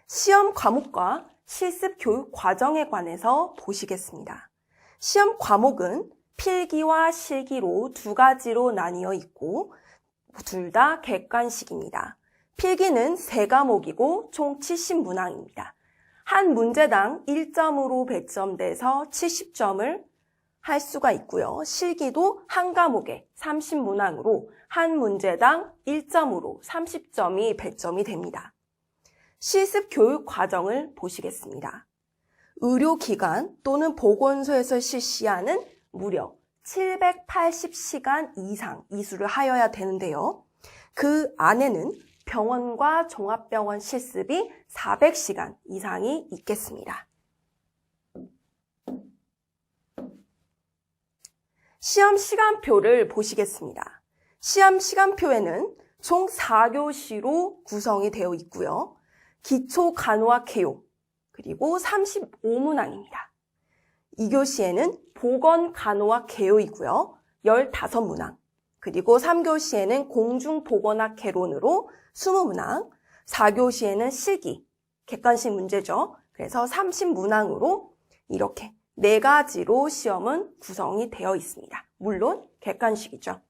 시험 과목과 실습 교육 과정에 관해서 보시겠습니다. 시험 과목은 필기와 실기로 두 가지로 나뉘어 있고 둘 다 객관식입니다. 필기는 3과목이고 총 70문항입니다. 한 문제당 1점으로 배점돼서 70점을 할 수가 있고요. 실기도 한 과목에 30문항으로 한 문제당 1점으로 30점이 배점이 됩니다. 실습 교육 과정을 보시겠습니다. 의료기관 또는 보건소에서 실시하는 무려 780시간 이상 이수를 하여야 되는데요. 그 안에는 병원과 종합병원 실습이 400시간 이상이 있겠습니다. 시험 시간표를 보시겠습니다. 시험 시간표에는 총 4교시로 구성이 되어 있고요. 기초 간호학 개요, 그리고 35문항입니다. 2교시에는 보건 간호학 개요이고요. 15문항. 그리고 3교시에는 공중보건학 개론으로 20문항. 4교시에는 실기, 객관식 문제죠. 그래서 30문항으로 이렇게 4가지로 시험은 구성이 되어 있습니다. 물론 객관식이죠.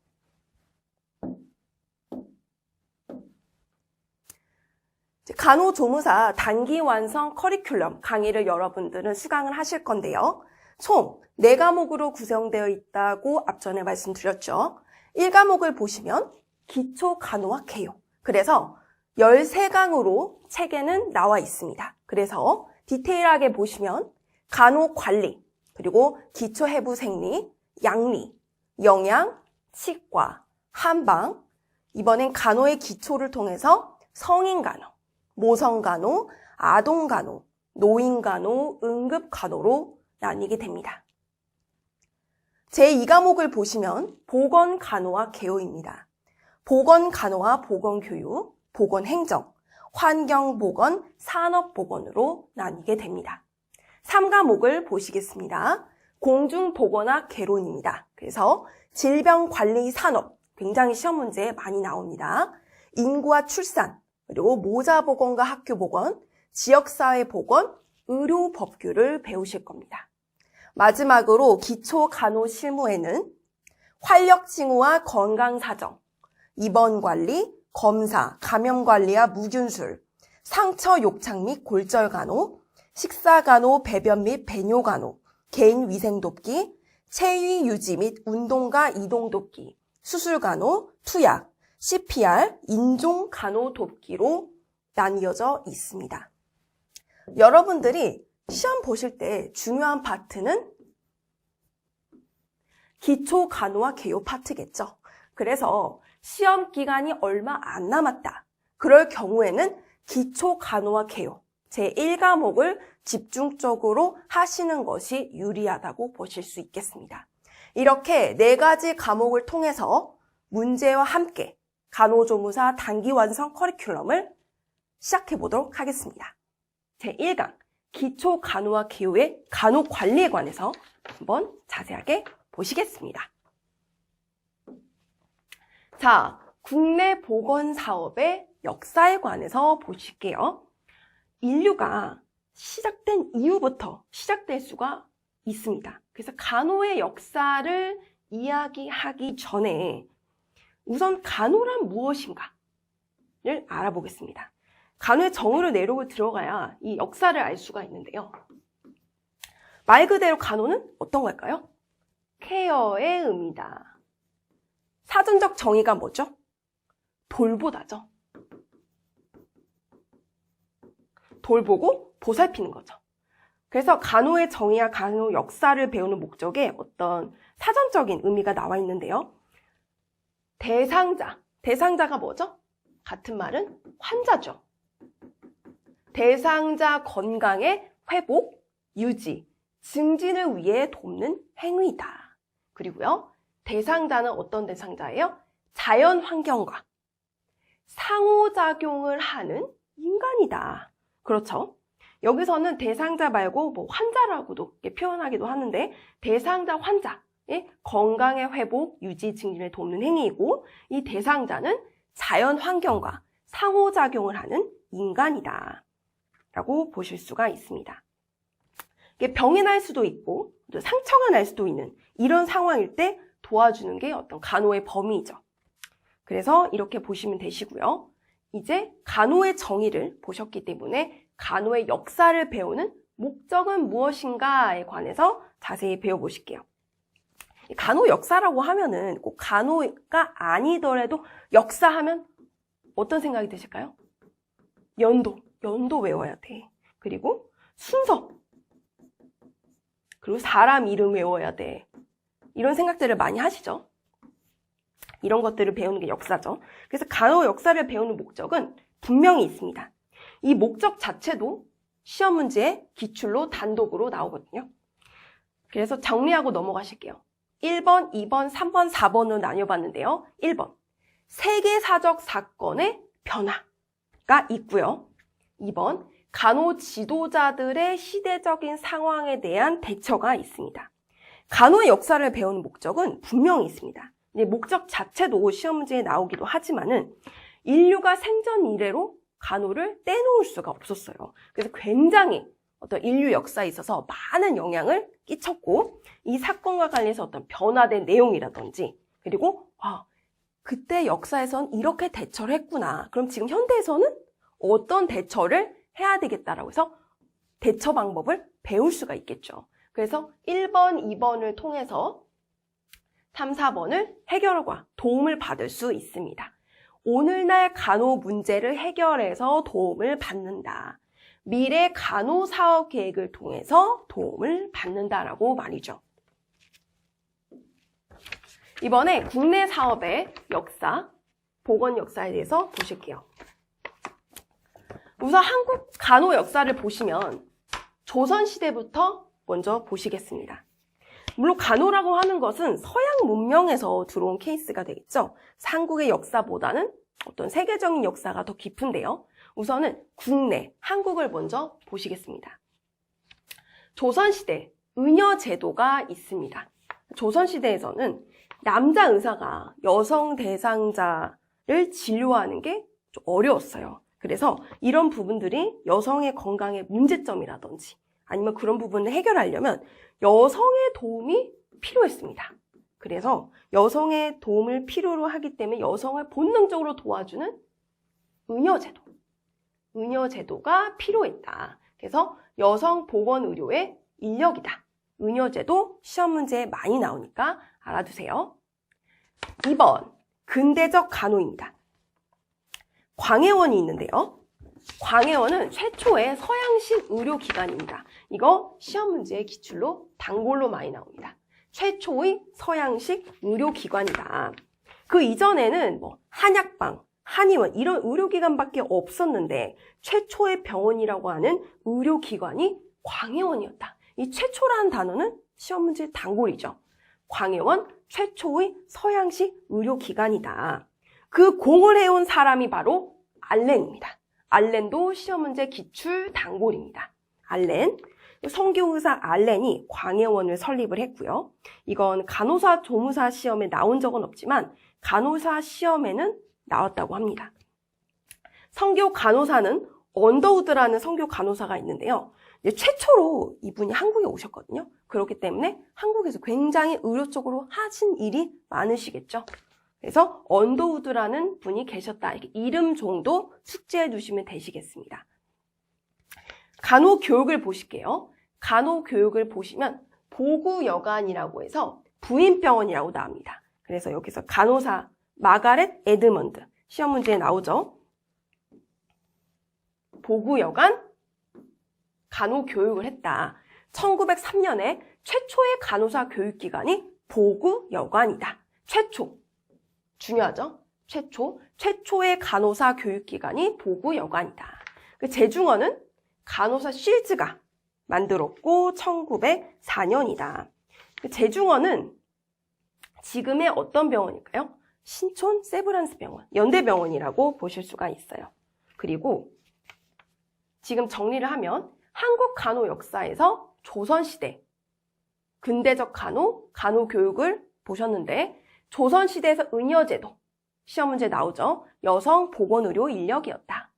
간호조무사 단기 완성 커리큘럼 강의를 여러분들은 수강을 하실 건데요. 총 4과목으로 구성되어 있다고 앞전에 말씀드렸죠. 1과목을 보시면 기초 간호학 개요. 그래서 13강으로 책에는 나와 있습니다. 그래서 디테일하게 보시면 간호관리, 그리고 기초해부생리, 양리, 영양, 치과, 한방, 이번엔 간호의 기초를 통해서 성인간호, 모성간호, 아동간호, 노인간호, 응급간호로 나뉘게 됩니다. 제2과목을 보시면 보건간호학 개요입니다. 보건간호와 보건교육, 보건행정, 환경보건, 산업보건으로 나뉘게 됩니다. 3과목을 보시겠습니다. 공중보건학 개론입니다. 그래서 질병관리산업, 굉장히 시험 문제에 많이 나옵니다. 인구와 출산, 그리고 모자보건과 학교보건, 지역사회보건, 의료법규를 배우실 겁니다. 마지막으로 기초간호실무에는 활력징후와 건강사정, 입원관리, 검사, 감염관리와 무균술, 상처 욕창 및 골절간호, 식사간호, 배변 및 배뇨간호, 개인위생 돕기, 체위 유지 및 운동과 이동 돕기, 수술간호, 투약, CPR, 인종간호 돕기로 나뉘어져 있습니다. 여러분들이 시험 보실 때 중요한 파트는 기초간호와 개요 파트겠죠. 그래서 시험 기간이 얼마 안 남았다. 그럴 경우에는 기초간호와 개요, 제1과목을 집중적으로 하시는 것이 유리하다고 보실 수 있겠습니다. 이렇게 4가지 과목을 통해서 문제와 함께 간호조무사 단기 완성 커리큘럼을 시작해 보도록 하겠습니다. 제1강 기초간호학 개요의 간호관리에 관해서 한번 자세하게 보시겠습니다. 자, 국내 보건사업의 역사에 관해서 보실게요. 인류가 시작된 이후부터 시작될 수가 있습니다. 그래서 간호의 역사를 이야기하기 전에 우선 간호란 무엇인가를 알아보겠습니다. 간호의 정의를 내려고 들어가야 이 역사를 알 수가 있는데요. 말 그대로 간호는 어떤 걸까요? 케어의 의미다. 사전적 정의가 뭐죠? 돌보다죠. 돌보고 보살피는 거죠. 그래서 간호의 정의와 간호 역사를 배우는 목적에 어떤 사전적인 의미가 나와 있는데요. 대상자가 뭐죠? 같은 말은 환자죠. 대상자 건강의 회복, 유지, 증진을 위해 돕는 행위다. 그리고요, 대상자는 어떤 대상자예요? 자연 환경과 상호작용을 하는 인간이다. 그렇죠? 여기서는 대상자 말고 환자라고도 표현하기도 하는데 대상자 환자의 건강의 회복, 유지, 증진을 돕는 행위이고 이 대상자는 자연 환경과 상호작용을 하는 인간이다. 라고 보실 수가 있습니다. 이게 병이 날 수도 있고 또 상처가 날 수도 있는 이런 상황일 때 도와주는 게 어떤 간호의 범위이죠. 그래서 이렇게 보시면 되시고요. 이제 간호의 정의를 보셨기 때문에 간호의 역사를 배우는 목적은 무엇인가에 관해서 자세히 배워보실게요. 간호 역사라고 하면은 꼭 간호가 아니더라도 역사하면 어떤 생각이 드실까요? 연도 외워야 돼. 그리고 순서. 그리고 사람 이름 외워야 돼. 이런 생각들을 많이 하시죠? 이런 것들을 배우는 게 역사죠. 그래서 간호 역사를 배우는 목적은 분명히 있습니다. 이 목적 자체도 시험 문제의 기출로 단독으로 나오거든요. 그래서 정리하고 넘어가실게요. 1번, 2번, 3번, 4번으로 나뉘어봤는데요. 1번, 세계사적 사건의 변화가 있고요. 2번, 간호 지도자들의 시대적인 상황에 대한 대처가 있습니다. 간호의 역사를 배우는 목적은 분명히 있습니다. 목적 자체도 시험 문제에 나오기도 하지만은 인류가 생전 이래로 간호를 떼놓을 수가 없었어요. 그래서 굉장히 어떤 인류 역사에 있어서 많은 영향을 끼쳤고 이 사건과 관련해서 어떤 변화된 내용이라든지 그리고 그때 역사에선 이렇게 대처를 했구나. 그럼 지금 현대에서는 어떤 대처를 해야 되겠다라고 해서 대처 방법을 배울 수가 있겠죠. 그래서 1번, 2번을 통해서 3, 4번을 해결과 도움을 받을 수 있습니다. 오늘날 간호 문제를 해결해서 도움을 받는다. 미래 간호 사업 계획을 통해서 도움을 받는다라고 말이죠. 이번에 국내 사업의 역사, 보건 역사에 대해서 보실게요. 우선 한국 간호 역사를 보시면 조선시대부터 먼저 보시겠습니다. 물론 간호라고 하는 것은 서양 문명에서 들어온 케이스가 되겠죠. 한국의 역사보다는 어떤 세계적인 역사가 더 깊은데요. 우선은 국내, 한국을 먼저 보시겠습니다. 조선시대 의녀제도가 있습니다. 조선시대에서는 남자 의사가 여성 대상자를 진료하는 게 좀 어려웠어요. 그래서 이런 부분들이 여성의 건강의 문제점이라든지 아니면 그런 부분을 해결하려면 여성의 도움이 필요했습니다. 그래서 여성의 도움을 필요로 하기 때문에 여성을 본능적으로 도와주는 의녀제도가 필요했다. 그래서 여성 보건의료의 인력이다. 의녀제도 시험 문제에 많이 나오니까 알아두세요. 2번, 근대적 간호입니다. 광해원이 있는데요. 광해원은 최초의 서양식 의료기관입니다. 이거 시험 문제의 기출로 단골로 많이 나옵니다. 최초의 서양식 의료기관이다. 그 이전에는 한약방, 한의원 이런 의료기관밖에 없었는데 최초의 병원이라고 하는 의료기관이 광해원이었다. 이 최초라는 단어는 시험 문제 단골이죠. 광해원 최초의 서양식 의료기관이다. 그 공을 해온 사람이 바로 알렌입니다. 알렌도 시험 문제 기출 단골입니다. 알렌, 성교의사 알렌이 광해원을 설립을 했고요. 이건 간호사 조무사 시험에 나온 적은 없지만 간호사 시험에는 나왔다고 합니다. 성교 간호사는 언더우드라는 성교 간호사가 있는데요. 최초로 이분이 한국에 오셨거든요. 그렇기 때문에 한국에서 굉장히 의료 쪽으로 하신 일이 많으시겠죠. 그래서 언더우드라는 분이 계셨다. 이렇게 이름 정도 숙지해 두시면 되시겠습니다. 간호교육을 보실게요. 간호교육을 보시면 보구여관이라고 해서 부인병원이라고 나옵니다. 그래서 여기서 간호사 마가렛 에드먼드 시험 문제에 나오죠. 보구여관 간호교육을 했다. 1903년에 최초의 간호사 교육기관이 보구여관이다. 최초. 중요하죠? 최초의 간호사 교육기관이 보구여관이다. 그 제중원은 간호사 실즈가 만들었고 1904년이다. 그 제중원은 지금의 어떤 병원일까요? 신촌 세브란스 병원, 연대병원이라고 보실 수가 있어요. 그리고 지금 정리를 하면 한국 간호 역사에서 조선시대, 근대적 간호 교육을 보셨는데 조선시대에서 의녀제도, 시험 문제 나오죠. 여성 보건의료 인력이었다.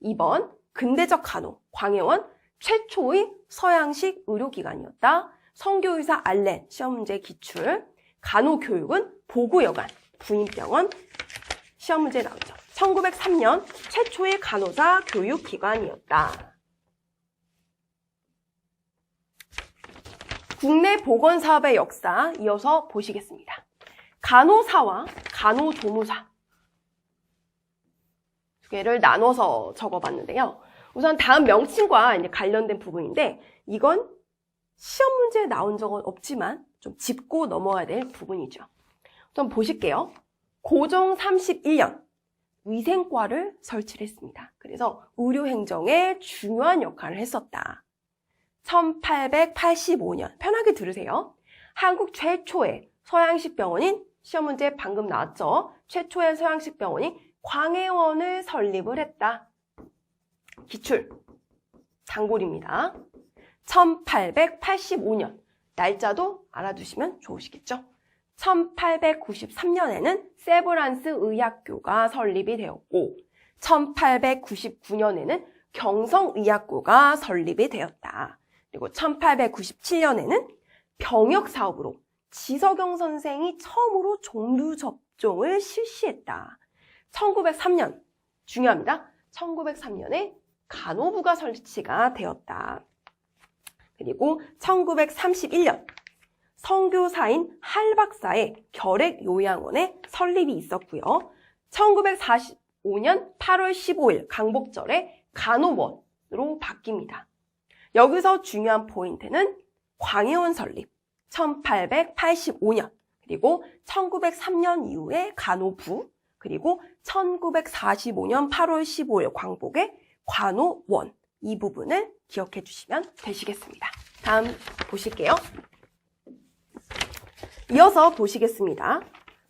2번, 근대적 간호, 광해원 최초의 서양식 의료기관이었다. 성교의사 알렌, 시험 문제 기출. 간호교육은 보구여관, 부인병원, 시험 문제 나오죠. 1903년 최초의 간호사 교육기관이었다. 국내 보건사업의 역사 이어서 보시겠습니다. 간호사와 간호조무사 두 개를 나눠서 적어봤는데요. 우선 다음 명칭과 이제 관련된 부분인데 이건 시험 문제에 나온 적은 없지만 좀 짚고 넘어가야 될 부분이죠. 좀 보실게요. 고종 31년 위생과를 설치를 했습니다. 그래서 의료행정에 중요한 역할을 했었다. 1885년, 편하게 들으세요. 한국 최초의 서양식 병원인, 시험 문제 방금 나왔죠? 최초의 서양식 병원인 광해원을 설립을 했다. 기출, 단골입니다. 1885년, 날짜도 알아두시면 좋으시겠죠? 1893년에는 세브란스 의학교가 설립이 되었고 1899년에는 경성의학교가 설립이 되었다. 그리고 1897년에는 병역사업으로 지석영 선생이 처음으로 종류 접종을 실시했다. 1903년, 중요합니다. 1903년에 간호부가 설치가 되었다. 그리고 1931년 선교사인 할박사의 결핵요양원의 설립이 있었고요. 1945년 8월 15일 강복절에 간호원으로 바뀝니다. 여기서 중요한 포인트는 광해원 설립 1885년 그리고 1903년 이후에 간호부 그리고 1945년 8월 15일 광복의 간호원 이 부분을 기억해 주시면 되시겠습니다. 다음 보실게요. 이어서 보시겠습니다.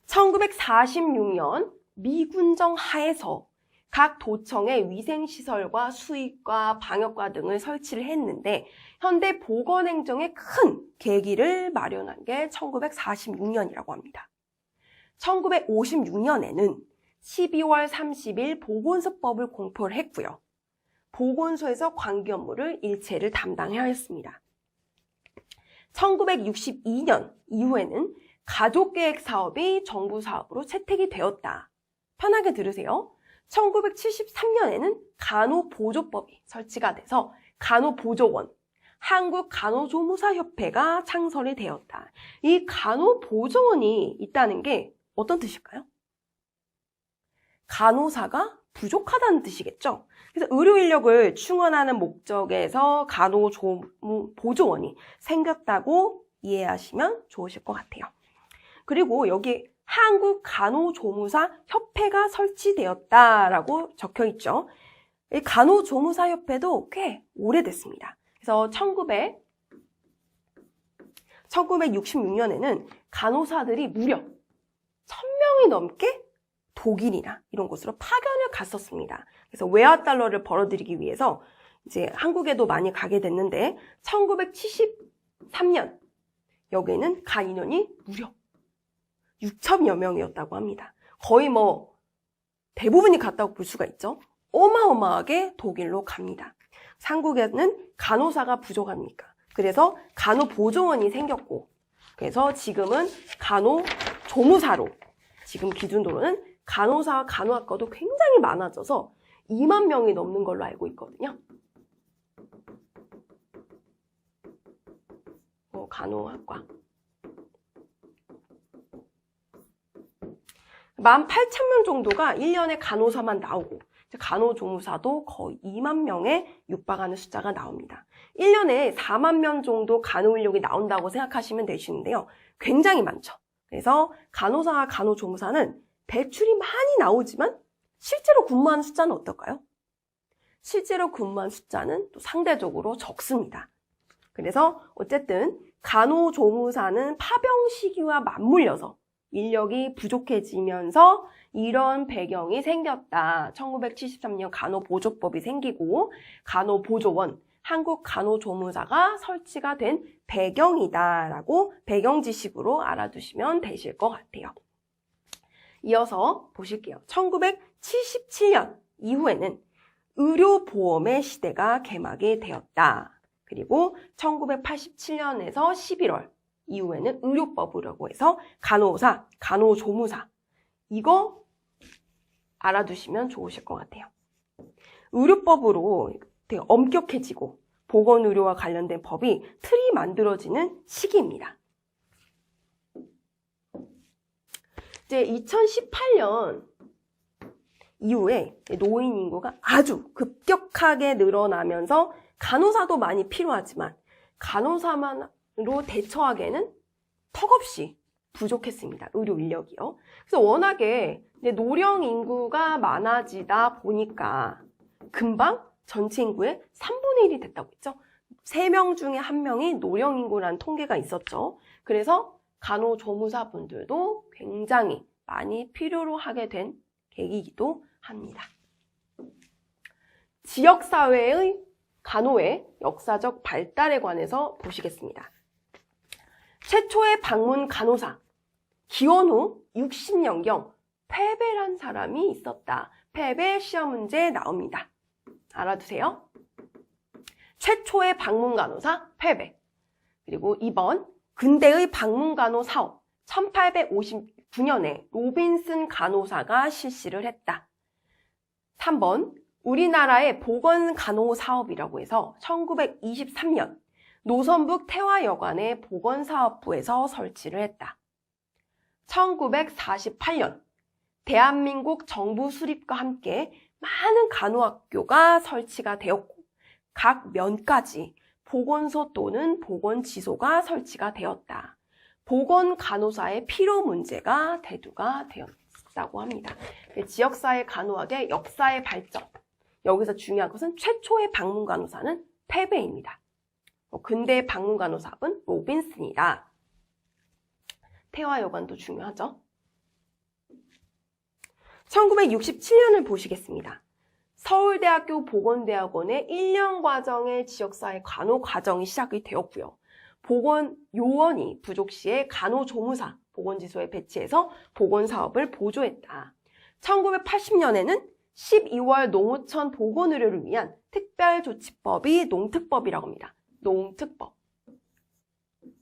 1946년 미군정 하에서 각 도청의 위생시설과 수의과, 방역과 등을 설치를 했는데 현대 보건행정의 큰 계기를 마련한 게 1946년이라고 합니다. 1956년에는 12월 30일 보건소법을 공포를 했고요. 보건소에서 관계 업무를 일체를 담당해야 했습니다. 1962년 이후에는 가족계획 사업이 정부 사업으로 채택이 되었다. 편하게 들으세요. 1973년에는 간호보조법이 설치가 돼서 간호보조원, 한국간호조무사협회가 창설이 되었다. 이 간호보조원이 있다는 게 어떤 뜻일까요? 간호사가 부족하다는 뜻이겠죠. 그래서 의료 인력을 충원하는 목적에서 간호보조원이 생겼다고 이해하시면 좋으실 것 같아요. 그리고 여기 한국간호조무사협회가 설치되었다라고 적혀 있죠. 이 간호조무사협회도 꽤 오래됐습니다. 그래서 1966년에는 간호사들이 무려 1000명이 넘게 독일이나 이런 곳으로 파견을 갔었습니다. 그래서 외화달러를 벌어들이기 위해서 이제 한국에도 많이 가게 됐는데 1973년 여기에는 간 인원이 무려 6천여 명이었다고 합니다. 거의 뭐 대부분이 갔다고 볼 수가 있죠. 어마어마하게 독일로 갑니다. 한국에는 간호사가 부족합니까? 그래서 간호보조원이 생겼고 그래서 지금은 간호조무사로 지금 기준으로는 간호사와 간호학과도 굉장히 많아져서 2만 명이 넘는 걸로 알고 있거든요. 간호학과 18,000명 정도가 1년에 간호사만 나오고 간호조무사도 거의 2만 명에 육박하는 숫자가 나옵니다. 1년에 4만 명 정도 간호인력이 나온다고 생각하시면 되시는데요. 굉장히 많죠. 그래서 간호사와 간호조무사는 배출이 많이 나오지만 실제로 근무하는 숫자는 어떨까요? 실제로 근무한 숫자는 또 상대적으로 적습니다. 그래서 어쨌든 간호조무사는 파병 시기와 맞물려서 인력이 부족해지면서 이런 배경이 생겼다. 1973년 간호보조법이 생기고 간호보조원, 한국간호조무사가 설치가 된 배경이다라고 배경 지식으로 알아두시면 되실 것 같아요. 이어서 보실게요. 1977년 이후에는 의료보험의 시대가 개막이 되었다. 그리고 1987년에서 11월 이후에는 의료법이라고 해서 간호사, 간호조무사 이거 알아두시면 좋으실 것 같아요. 의료법으로 되게 엄격해지고 보건의료와 관련된 법이 틀이 만들어지는 시기입니다. 이제 2018년 이후에 노인 인구가 아주 급격하게 늘어나면서 간호사도 많이 필요하지만 간호사만으로 대처하기에는 턱없이 부족했습니다. 의료 인력이요. 그래서 워낙에 노령 인구가 많아지다 보니까 금방 전체 인구의 3분의 1이 됐다고 했죠. 3명 중에 1명이 노령 인구라는 통계가 있었죠. 그래서 간호조무사분들도 굉장히 많이 필요로 하게 된 계기이기도 합니다. 지역사회의 간호의 역사적 발달에 관해서 보시겠습니다. 최초의 방문 간호사, 기원 후 60년경 패배란 사람이 있었다. 패배 시험 문제에 나옵니다. 알아두세요. 최초의 방문 간호사, 패배. 그리고 2번, 근대의 방문 간호 사업, 1859년에 로빈슨 간호사가 실시를 했다. 3번, 우리나라의 보건간호사업이라고 해서 1923년 노선북 태화여관의 보건사업부에서 설치를 했다. 1948년 대한민국 정부 수립과 함께 많은 간호학교가 설치가 되었고 각 면까지 보건소 또는 보건지소가 설치가 되었다. 보건간호사의 필요 문제가 대두가 되었다고 합니다. 지역사회 간호학의 역사의 발전. 여기서 중요한 것은 최초의 방문 간호사는 패배입니다. 근대의 방문 간호사업은 로빈슨이다. 태화여관도 중요하죠. 1967년을 보시겠습니다. 서울대학교 보건대학원의 1년 과정의 지역사회 간호 과정이 시작이 되었고요. 보건요원이 부족 시에 간호조무사 보건지소에 배치해서 보건사업을 보조했다. 1980년에는 12월 농어촌 보건의료를 위한 특별조치법이 농특법이라고 합니다. 농특법.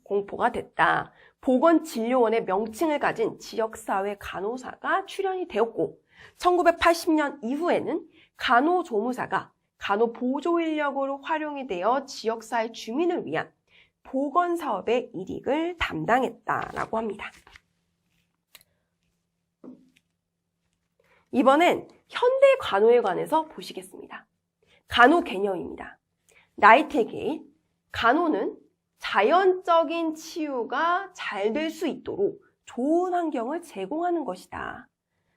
공포가 됐다. 보건진료원의 명칭을 가진 지역사회 간호사가 출연이 되었고 1980년 이후에는 간호조무사가 간호보조인력으로 활용이 되어 지역사회 주민을 위한 보건사업의 일익을 담당했다라고 합니다. 이번엔 현대 간호에 관해서 보시겠습니다. 간호 개념입니다. 나이팅게일, 간호는 자연적인 치유가 잘 될 수 있도록 좋은 환경을 제공하는 것이다.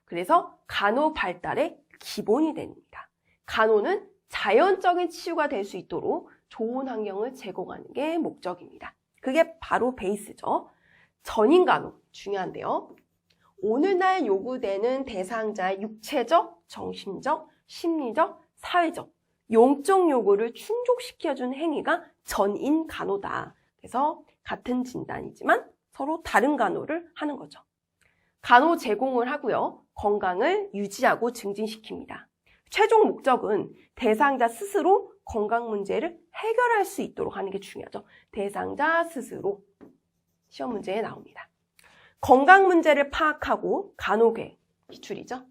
그래서 간호 발달의 기본이 됩니다. 간호는 자연적인 치유가 될 수 있도록 좋은 환경을 제공하는 게 목적입니다. 그게 바로 베이스죠. 전인간호 중요한데요. 오늘날 요구되는 대상자의 육체적, 정신적, 심리적, 사회적, 용적 요구를 충족시켜준 행위가 전인간호다. 그래서 같은 진단이지만 서로 다른 간호를 하는 거죠. 간호 제공을 하고요. 건강을 유지하고 증진시킵니다. 최종 목적은 대상자 스스로 건강 문제를 해결할 수 있도록 하는 게 중요하죠. 대상자 스스로 시험 문제에 나옵니다. 건강 문제를 파악하고 간호계획, 기출이죠.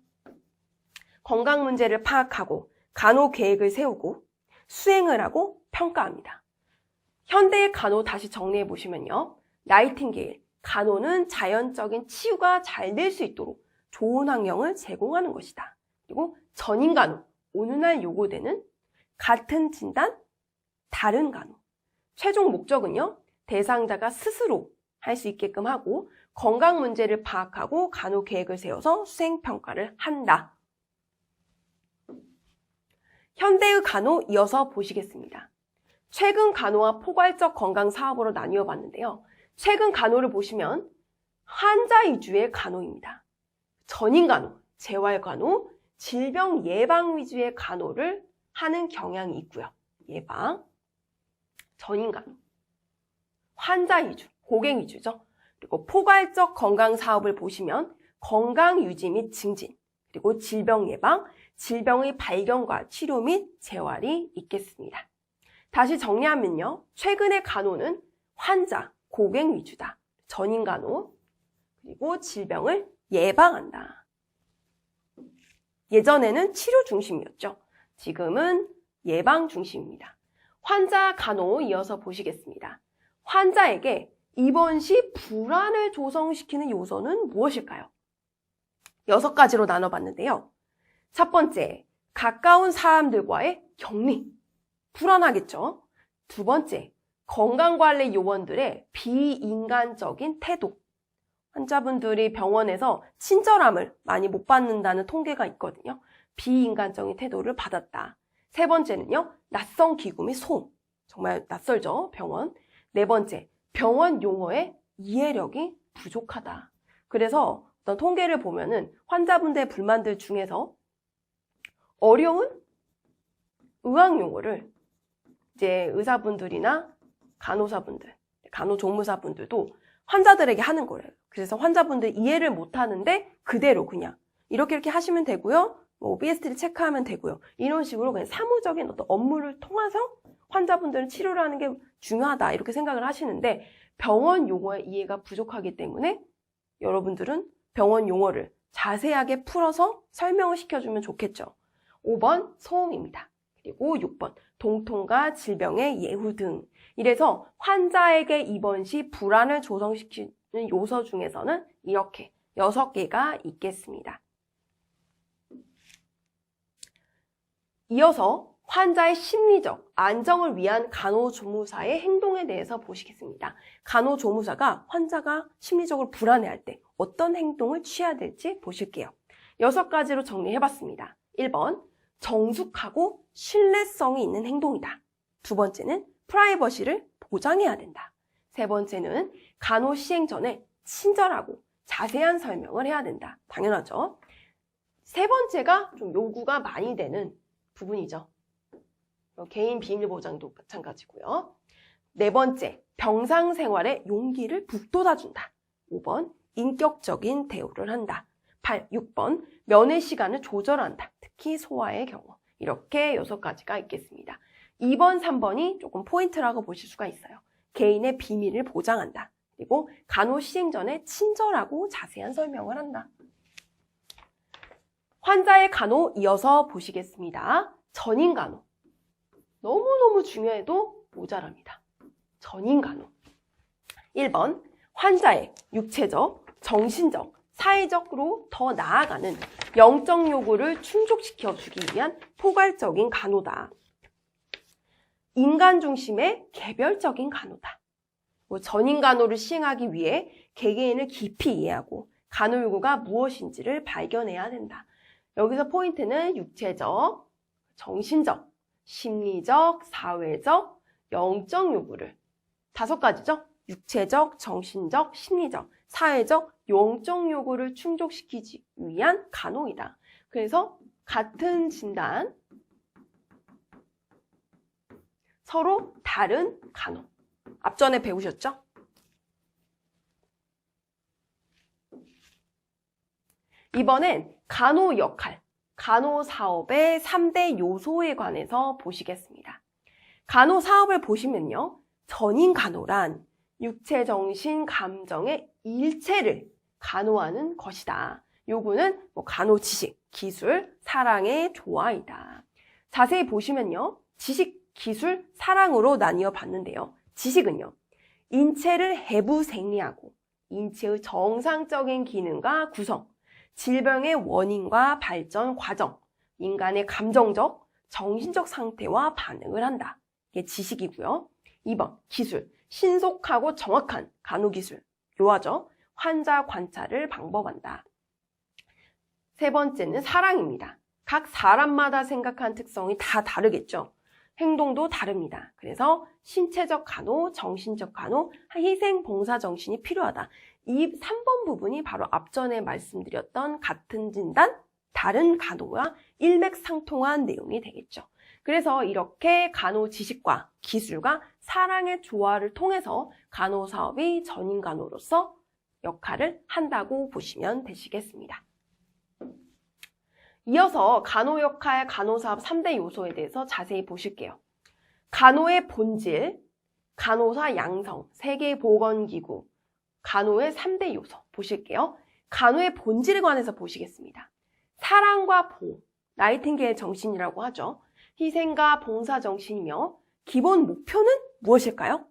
건강 문제를 파악하고 간호계획을 세우고 수행을 하고 평가합니다. 현대의 간호 다시 정리해 보시면요. 나이팅게일, 간호는 자연적인 치유가 잘 될 수 있도록 좋은 환경을 제공하는 것이다. 그리고 전인간호, 오늘날 요구되는 같은 진단, 다른 간호. 최종 목적은요. 대상자가 스스로 할 수 있게끔 하고 건강 문제를 파악하고 간호 계획을 세워서 수행 평가를 한다. 현대의 간호 이어서 보시겠습니다. 최근 간호와 포괄적 건강 사업으로 나뉘어 봤는데요. 최근 간호를 보시면 환자 위주의 간호입니다. 전인 간호, 재활 간호, 질병 예방 위주의 간호를 하는 경향이 있고요. 예방, 전인 간호, 환자 위주, 고객 위주죠. 그리고 포괄적 건강 사업을 보시면 건강 유지 및 증진, 그리고 질병 예방, 질병의 발견과 치료 및 재활이 있겠습니다. 다시 정리하면요. 최근의 간호는 환자, 고객 위주다. 전인 간호, 그리고 질병을 예방한다. 예전에는 치료 중심이었죠. 지금은 예방 중심입니다. 환자 간호 이어서 보시겠습니다. 환자에게 입원 시 불안을 조성시키는 요소는 무엇일까요? 6가지로 나눠봤는데요. 첫 번째, 가까운 사람들과의 격리. 불안하겠죠? 두 번째, 건강관리 요원들의 비인간적인 태도. 환자분들이 병원에서 친절함을 많이 못 받는다는 통계가 있거든요. 비인간적인 태도를 받았다. 세 번째는요, 낯선 기구 및 소음. 정말 낯설죠, 병원. 네 번째, 병원 용어의 이해력이 부족하다. 그래서 어떤 통계를 보면은 환자분들의 불만들 중에서 어려운 의학 용어를 이제 의사분들이나 간호사분들, 간호조무사분들도 환자들에게 하는 거예요. 그래서 환자분들 이해를 못 하는데 그대로 그냥 이렇게 하시면 되고요. 뭐 BST를 체크하면 되고요. 이런 식으로 그냥 사무적인 어떤 업무를 통해서 환자분들은 치료를 하는 게 중요하다 이렇게 생각을 하시는데 병원 용어의 이해가 부족하기 때문에 여러분들은 병원 용어를 자세하게 풀어서 설명을 시켜주면 좋겠죠. 5번 소음입니다. 그리고 6번 동통과 질병의 예후 등. 이래서 환자에게 입원 시 불안을 조성시키는 요소 중에서는 이렇게 6개가 있겠습니다. 이어서 환자의 심리적 안정을 위한 간호조무사의 행동에 대해서 보시겠습니다. 간호조무사가 환자가 심리적으로 불안해할 때 어떤 행동을 취해야 될지 보실게요. 6가지로 정리해봤습니다. 1번, 정숙하고 신뢰성이 있는 행동이다. 두 번째는 프라이버시를 보장해야 된다. 세 번째는 간호 시행 전에 친절하고 자세한 설명을 해야 된다. 당연하죠. 세 번째가 좀 요구가 많이 되는 부분이죠. 개인 비밀 보장도 마찬가지고요. 네 번째, 병상 생활에 용기를 북돋아준다. 5번, 인격적인 대우를 한다. 6번, 면회 시간을 조절한다. 특히 소아의 경우. 이렇게 6가지가 있겠습니다. 2번, 3번이 조금 포인트라고 보실 수가 있어요. 개인의 비밀을 보장한다. 그리고 간호 시행 전에 친절하고 자세한 설명을 한다. 환자의 간호 이어서 보시겠습니다. 전인 간호. 너무너무 중요해도 모자랍니다. 전인 간호. 1번, 환자의 육체적, 정신적, 사회적으로 더 나아가는 영적 요구를 충족시켜주기 위한 포괄적인 간호다. 인간 중심의 개별적인 간호다. 전인 간호를 시행하기 위해 개개인을 깊이 이해하고 간호 요구가 무엇인지를 발견해야 된다. 여기서 포인트는 육체적, 정신적, 심리적, 사회적, 영적 요구를 5가지죠. 육체적, 정신적, 심리적, 사회적, 영적 요구를 충족시키기 위한 간호이다. 그래서 같은 진단, 서로 다른 간호. 앞전에 배우셨죠? 이번엔 간호 역할, 간호 사업의 3대 요소에 관해서 보시겠습니다. 간호 사업을 보시면요. 전인 간호란 육체, 정신, 감정의 일체를 간호하는 것이다. 요구는 간호 지식, 기술, 사랑의 조화이다. 자세히 보시면요. 지식, 기술, 사랑으로 나뉘어 봤는데요. 지식은요. 인체를 해부 생리하고 인체의 정상적인 기능과 구성, 질병의 원인과 발전 과정, 인간의 감정적, 정신적 상태와 반응을 한다. 이게 지식이고요. 2번, 기술. 신속하고 정확한 간호기술. 요하죠. 환자 관찰을 방법한다. 세 번째는 사랑입니다. 각 사람마다 생각하는 특성이 다 다르겠죠. 행동도 다릅니다. 그래서 신체적 간호, 정신적 간호, 희생 봉사 정신이 필요하다. 이 3번 부분이 바로 앞전에 말씀드렸던 같은 진단, 다른 간호와 일맥상통한 내용이 되겠죠. 그래서 이렇게 간호 지식과 기술과 사랑의 조화를 통해서 간호 사업이 전인 간호로서 역할을 한다고 보시면 되시겠습니다. 이어서 간호 역할, 간호사업 3대 요소에 대해서 자세히 보실게요. 간호의 본질, 간호사 양성, 세계보건기구, 간호의 3대 요소 보실게요. 간호의 본질에 관해서 보시겠습니다. 사랑과 보호, 나이팅게일 정신이라고 하죠. 희생과 봉사 정신이며 기본 목표는 무엇일까요?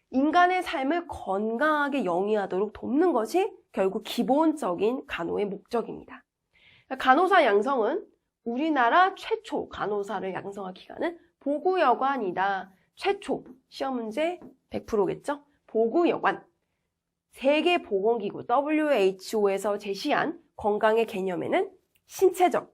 인간의 삶을 건강하게 영위하도록 돕는 것이 결국 기본적인 간호의 목적입니다. 간호사 양성은 우리나라 최초 간호사를 양성한 기관은 보구여관이다. 최초, 시험 문제 100%겠죠? 보구여관. 세계보건기구 WHO에서 제시한 건강의 개념에는 신체적,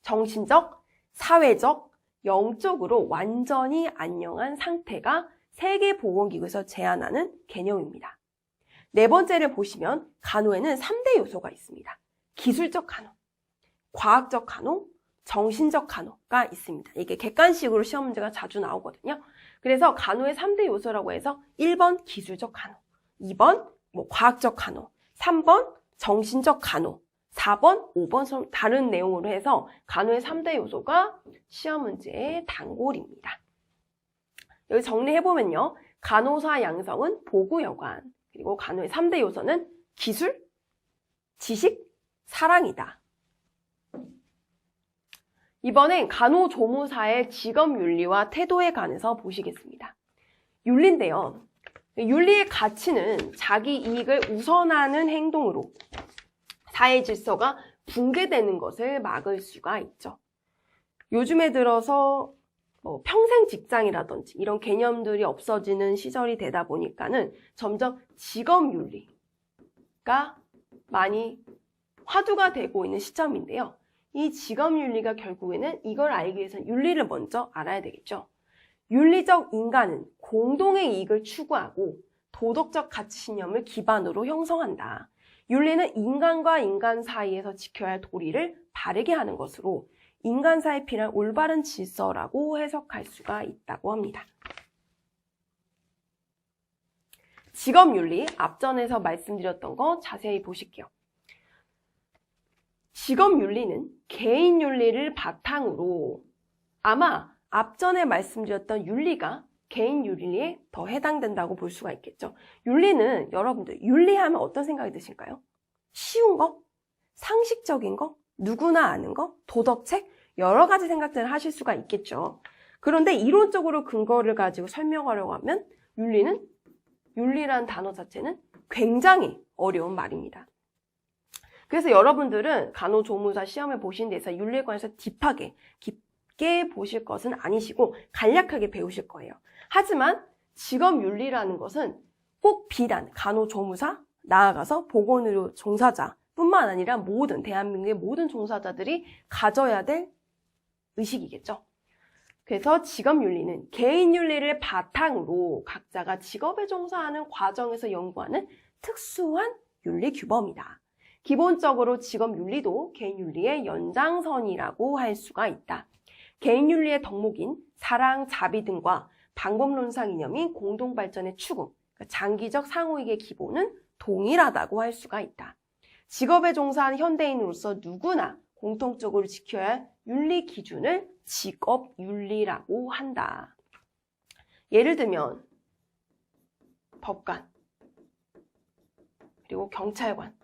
정신적, 사회적, 영적으로 완전히 안녕한 상태가 세계보건기구에서 제안하는 개념입니다. 네 번째를 보시면 간호에는 3대 요소가 있습니다. 기술적 간호, 과학적 간호, 정신적 간호가 있습니다. 이게 객관식으로 시험 문제가 자주 나오거든요. 그래서 간호의 3대 요소라고 해서 1번 기술적 간호, 2번 과학적 간호, 3번 정신적 간호, 4번, 5번 다른 내용으로 해서 간호의 3대 요소가 시험 문제의 단골입니다. 여기 정리해보면요. 간호사 양성은 보구여관, 그리고 간호의 3대 요소는 기술, 지식, 사랑이다. 이번엔 간호조무사의 직업윤리와 태도에 관해서 보시겠습니다. 윤리인데요. 윤리의 가치는 자기 이익을 우선하는 행동으로 사회 질서가 붕괴되는 것을 막을 수가 있죠. 요즘에 들어서 평생 직장이라든지 이런 개념들이 없어지는 시절이 되다 보니까는 점점 직업윤리가 많이 화두가 되고 있는 시점인데요. 이 직업윤리가 결국에는 이걸 알기 위해서는 윤리를 먼저 알아야 되겠죠. 윤리적 인간은 공동의 이익을 추구하고 도덕적 가치신념을 기반으로 형성한다. 윤리는 인간과 인간 사이에서 지켜야 할 도리를 바르게 하는 것으로 인간 사이에 필요한 올바른 질서라고 해석할 수가 있다고 합니다. 직업윤리, 앞전에서 말씀드렸던 거 자세히 보실게요. 직업윤리는 개인윤리를 바탕으로 아마 앞전에 말씀드렸던 윤리가 개인윤리에 더 해당된다고 볼 수가 있겠죠. 윤리는 여러분들 윤리하면 어떤 생각이 드실까요? 쉬운 거? 상식적인 거? 누구나 아는 거? 도덕책? 여러 가지 생각들을 하실 수가 있겠죠. 그런데 이론적으로 근거를 가지고 설명하려고 하면 윤리라는 단어 자체는 굉장히 어려운 말입니다. 그래서 여러분들은 간호조무사 시험을 보신 데서 윤리에 관해서 깊게 보실 것은 아니시고 간략하게 배우실 거예요. 하지만 직업윤리라는 것은 꼭 비단 간호조무사, 나아가서 보건의료 종사자뿐만 아니라 대한민국의 모든 종사자들이 가져야 될 의식이겠죠. 그래서 직업윤리는 개인윤리를 바탕으로 각자가 직업에 종사하는 과정에서 연구하는 특수한 윤리 규범이다. 기본적으로 직업윤리도 개인윤리의 연장선이라고 할 수가 있다. 개인윤리의 덕목인 사랑, 자비 등과 방법론상 이념인 공동발전의 추구, 장기적 상호이익의 기본은 동일하다고 할 수가 있다. 직업에 종사하는 현대인으로서 누구나 공통적으로 지켜야 할 윤리 기준을 직업윤리라고 한다. 예를 들면 법관, 그리고 경찰관,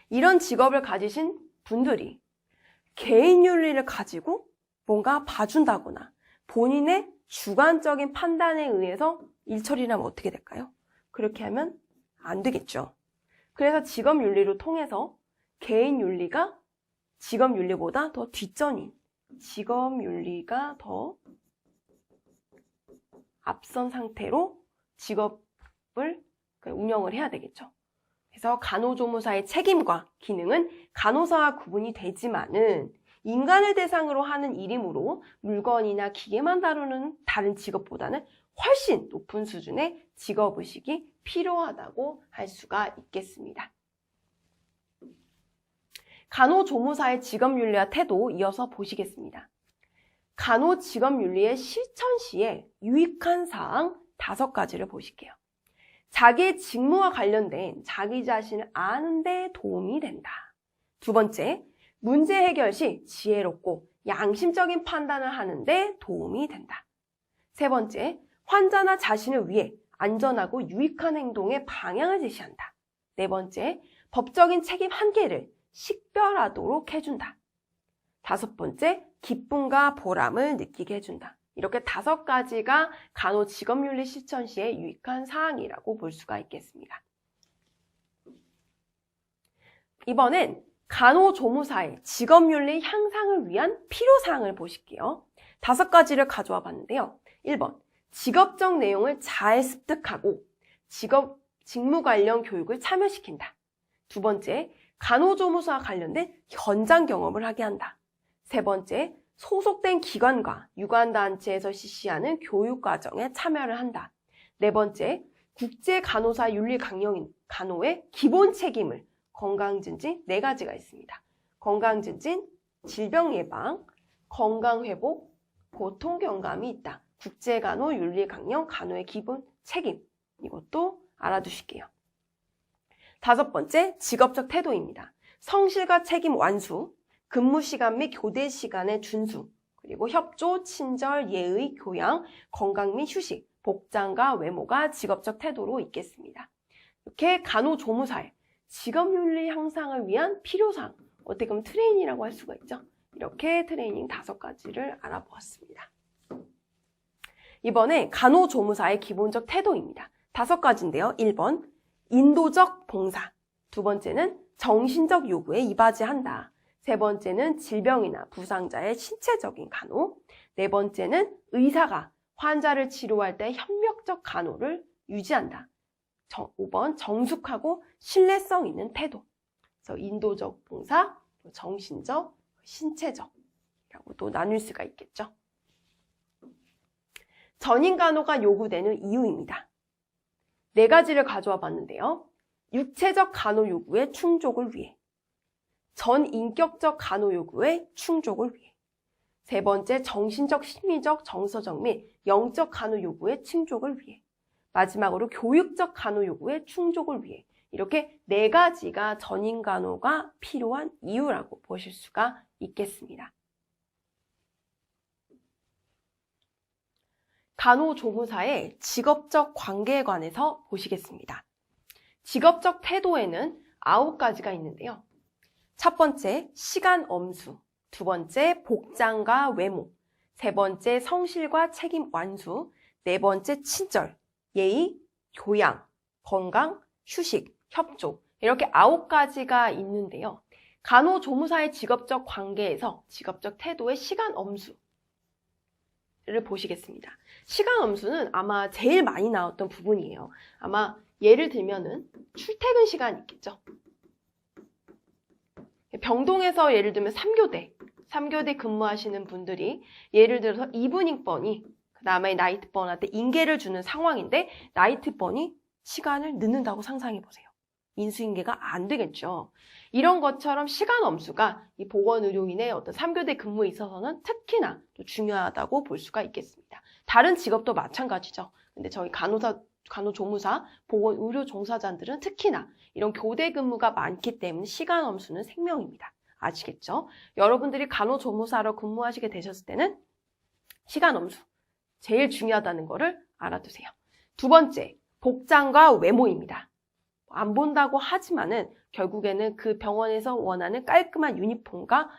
이런 직업을 가지신 분들이 개인윤리를 가지고 뭔가 봐준다거나 본인의 주관적인 판단에 의해서 일처리하면 어떻게 될까요? 그렇게 하면 안 되겠죠. 그래서 직업윤리로 통해서 개인윤리가 직업윤리보다 더 뒷전인, 직업윤리가 더 앞선 상태로 직업을 운영을 해야 되겠죠. 그래서 간호조무사의 책임과 기능은 간호사와 구분이 되지만은 인간을 대상으로 하는 일이므로 물건이나 기계만 다루는 다른 직업보다는 훨씬 높은 수준의 직업의식이 필요하다고 할 수가 있겠습니다. 간호조무사의 직업윤리와 태도 이어서 보시겠습니다. 간호직업윤리의 실천 시에 유익한 사항 5가지를 보실게요. 자기의 직무와 관련된 자기 자신을 아는 데 도움이 된다. 두 번째, 문제 해결 시 지혜롭고 양심적인 판단을 하는데 도움이 된다. 세 번째, 환자나 자신을 위해 안전하고 유익한 행동의 방향을 제시한다. 네 번째, 법적인 책임 한계를 식별하도록 해준다. 다섯 번째, 기쁨과 보람을 느끼게 해준다. 이렇게 5가지가 간호직업윤리 실천 시에 유익한 사항이라고 볼 수가 있겠습니다. 이번엔 간호조무사의 직업윤리 향상을 위한 필요사항을 보실게요. 5가지를 가져와 봤는데요. 1번, 직업적 내용을 잘 습득하고 직무 관련 교육을 참여시킨다. 두 번째, 간호조무사와 관련된 현장 경험을 하게 한다. 세 번째, 소속된 기관과 유관단체에서 실시하는 교육과정에 참여를 한다. 네 번째, 국제간호사 윤리 강령인 간호의 기본 책임을 건강증진 4가지가 있습니다. 건강증진, 질병예방, 건강회복, 고통경감이 있다. 국제간호 윤리 강령 간호의 기본 책임, 이것도 알아두실게요. 5번째, 직업적 태도입니다. 성실과 책임 완수, 근무 시간 및 교대 시간의 준수, 그리고 협조, 친절, 예의, 교양, 건강 및 휴식, 복장과 외모가 직업적 태도로 있겠습니다. 이렇게 간호조무사의 직업윤리 향상을 위한 필요사항, 어떻게 보면 트레이닝이라고 할 수가 있죠. 이렇게 트레이닝 5가지를 알아보았습니다. 이번에 간호조무사의 기본적 태도입니다. 5가지인데요. 1번, 인도적 봉사. 두 번째는 정신적 요구에 이바지한다. 세 번째는 질병이나 부상자의 신체적인 간호. 네 번째는 의사가 환자를 치료할 때 협력적 간호를 유지한다. 5번, 정숙하고 신뢰성 있는 태도. 그래서 인도적 봉사, 정신적, 신체적이라고 또 나눌 수가 있겠죠. 전인 간호가 요구되는 이유입니다. 4가지를 가져와 봤는데요. 육체적 간호 요구의 충족을 위해, 전인격적 간호 요구의 충족을 위해, 세 번째, 정신적, 심리적, 정서적 및 영적 간호 요구의 충족을 위해, 마지막으로 교육적 간호 요구의 충족을 위해, 이렇게 4가지가 전인 간호가 필요한 이유라고 보실 수가 있겠습니다. 간호조무사의 직업적 관계에 관해서 보시겠습니다. 직업적 태도에는 9가지가 있는데요. 첫 번째, 시간 엄수. 두 번째, 복장과 외모. 세 번째, 성실과 책임 완수. 네 번째, 친절, 예의, 교양, 건강, 휴식, 협조. 이렇게 9가지가 있는데요. 간호조무사의 직업적 관계에서 직업적 태도의 시간 엄수를 보시겠습니다. 시간 엄수는 아마 제일 많이 나왔던 부분이에요. 아마 예를 들면은 출퇴근 시간 있겠죠. 병동에서 예를 들면 3교대 근무하시는 분들이 예를 들어서 이브닝번이 그다음에 나이트번한테 인계를 주는 상황인데 나이트번이 시간을 늦는다고 상상해 보세요. 인수인계가 안 되겠죠. 이런 것처럼 시간 엄수가 이 보건의료인의 어떤 3교대 근무에 있어서는 특히나 중요하다고 볼 수가 있겠습니다. 다른 직업도 마찬가지죠. 근데 저희 간호조무사, 보건의료 종사자들은 특히나 이런 교대 근무가 많기 때문에 시간 엄수는 생명입니다. 아시겠죠? 여러분들이 간호조무사로 근무하시게 되셨을 때는 시간 엄수, 제일 중요하다는 거를 알아두세요. 두 번째, 복장과 외모입니다. 안 본다고 하지만은 결국에는 그 병원에서 원하는 깔끔한 유니폼과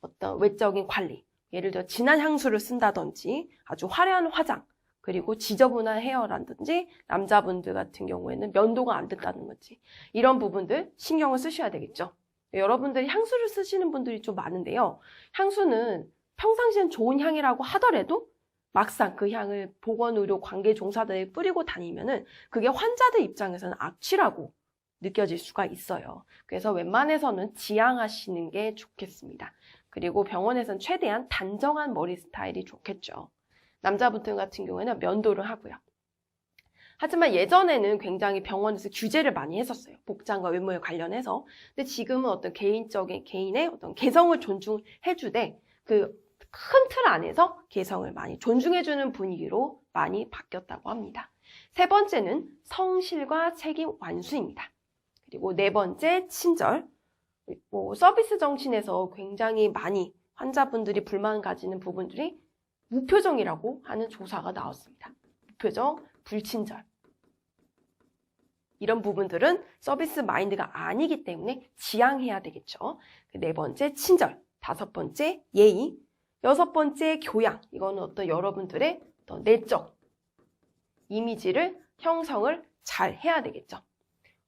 어떤 외적인 관리, 예를 들어 진한 향수를 쓴다든지 아주 화려한 화장, 그리고 지저분한 헤어라든지 남자분들 같은 경우에는 면도가 안 됐다는 거지. 이런 부분들 신경을 쓰셔야 되겠죠. 여러분들이 향수를 쓰시는 분들이 좀 많은데요. 향수는 평상시엔 좋은 향이라고 하더라도 막상 그 향을 보건의료 관계 종사자들이 뿌리고 다니면은 그게 환자들 입장에서는 악취라고 느껴질 수가 있어요. 그래서 웬만해서는 지양하시는 게 좋겠습니다. 그리고 병원에서는 최대한 단정한 머리 스타일이 좋겠죠. 남자분들 같은 경우에는 면도를 하고요. 하지만 예전에는 굉장히 병원에서 규제를 많이 했었어요. 복장과 외모에 관련해서. 근데 지금은 어떤 개인의 어떤 개성을 존중해주되 그 큰 틀 안에서 개성을 많이 존중해주는 분위기로 많이 바뀌었다고 합니다. 세 번째는 성실과 책임 완수입니다. 그리고 네 번째, 친절. 서비스 정신에서 굉장히 많이 환자분들이 불만 가지는 부분들이 무표정이라고 하는 조사가 나왔습니다. 무표정, 불친절. 이런 부분들은 서비스 마인드가 아니기 때문에 지양해야 되겠죠. 네 번째, 친절. 다섯 번째, 예의. 여섯 번째, 교양. 이거는 어떤 여러분들의 어떤 내적 이미지를 형성을 잘 해야 되겠죠.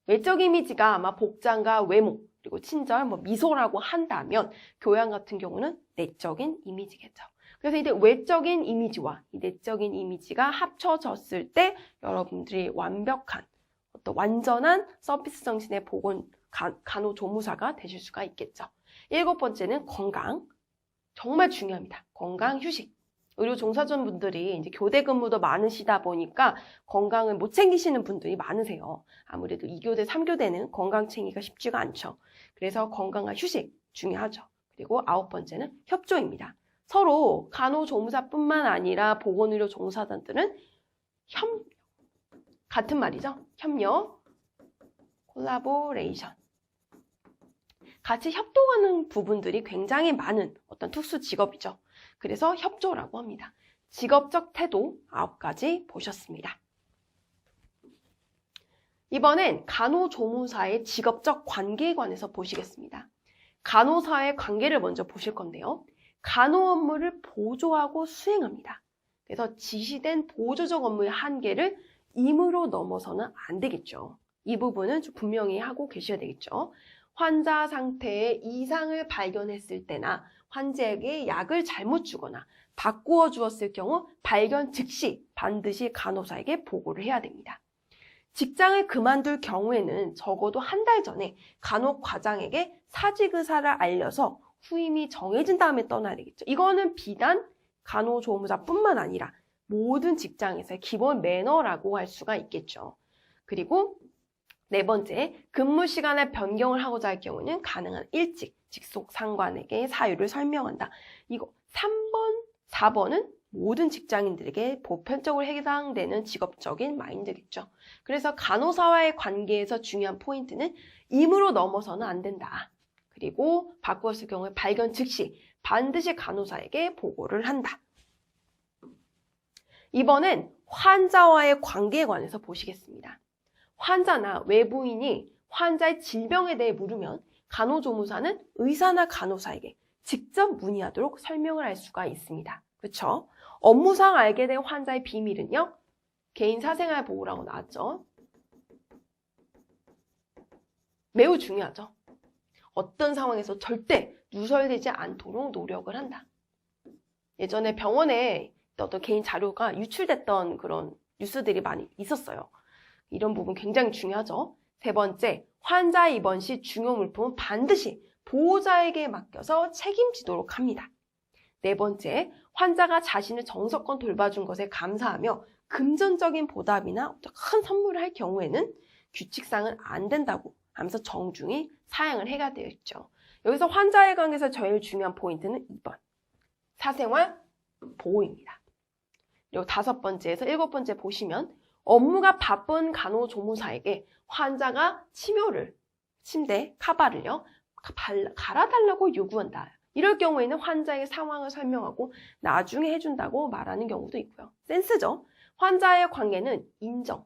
외적 이미지가 아마 복장과 외모, 그리고 친절, 미소라고 한다면 교양 같은 경우는 내적인 이미지겠죠. 그래서 이제 외적인 이미지와 이 내적인 이미지가 합쳐졌을 때 여러분들이 완벽한 어떤 완전한 서비스 정신의 간호조무사가 되실 수가 있겠죠. 일곱 번째는 건강. 정말 중요합니다. 건강, 휴식. 의료 종사자분들이 이제 교대 근무도 많으시다 보니까 건강을 못 챙기시는 분들이 많으세요. 아무래도 2교대, 3교대는 건강 챙기기가 쉽지가 않죠. 그래서 건강과 휴식 중요하죠. 그리고 아홉 번째는 협조입니다. 서로 간호조무사뿐만 아니라 보건의료 종사자들은 같은 말이죠. 협력, 콜라보레이션. 같이 협동하는 부분들이 굉장히 많은 어떤 특수 직업이죠. 그래서 협조라고 합니다. 직업적 태도 9가지 보셨습니다. 이번엔 간호조무사의 직업적 관계에 관해서 보시겠습니다. 간호사의 관계를 먼저 보실 건데요. 간호 업무를 보조하고 수행합니다. 그래서 지시된 보조적 업무의 한계를 임의로 넘어서는 안 되겠죠. 이 부분은 좀 분명히 하고 계셔야 되겠죠. 환자 상태에 이상을 발견했을 때나 환자에게 약을 잘못 주거나 바꾸어 주었을 경우 발견 즉시 반드시 간호사에게 보고를 해야 됩니다. 직장을 그만둘 경우에는 적어도 한 달 전에 간호과장에게 사직 의사를 알려서 후임이 정해진 다음에 떠나야 되겠죠. 이거는 비단 간호조무사뿐만 아니라 모든 직장에서의 기본 매너라고 할 수가 있겠죠. 그리고 네 번째, 근무 시간을 변경을 하고자 할 경우는 가능한 일찍 직속 상관에게 사유를 설명한다. 이거 3번, 4번은 모든 직장인들에게 보편적으로 해당되는 직업적인 마인드겠죠. 그래서 간호사와의 관계에서 중요한 포인트는 임의로 넘어서는 안 된다. 그리고 바꾸었을 경우에 발견 즉시 반드시 간호사에게 보고를 한다. 이번엔 환자와의 관계에 관해서 보시겠습니다. 환자나 외부인이 환자의 질병에 대해 물으면 간호조무사는 의사나 간호사에게 직접 문의하도록 설명을 할 수가 있습니다. 그렇죠? 업무상 알게 된 환자의 비밀은요. 개인 사생활 보호라고 나왔죠. 매우 중요하죠. 어떤 상황에서 절대 누설되지 않도록 노력을 한다. 예전에 병원에 어떤 개인 자료가 유출됐던 그런 뉴스들이 많이 있었어요. 이런 부분 굉장히 중요하죠. 세 번째, 환자 입원 시 중요 물품은 반드시 보호자에게 맡겨서 책임지도록 합니다. 네 번째, 환자가 자신을 정성껏 돌봐준 것에 감사하며 금전적인 보답이나 큰 선물을 할 경우에는 규칙상은 안 된다고 하면서 정중히 사양을 해야 되어 있죠. 여기서 환자에 관해서 제일 중요한 포인트는 2번, 사생활 보호입니다. 그리고 다섯 번째에서 일곱 번째 보시면 업무가 바쁜 간호조무사에게 환자가 침요를, 침대, 카바를요, 갈아달라고 요구한다. 이럴 경우에는 환자의 상황을 설명하고 나중에 해준다고 말하는 경우도 있고요. 센스죠. 환자의 관계는 인정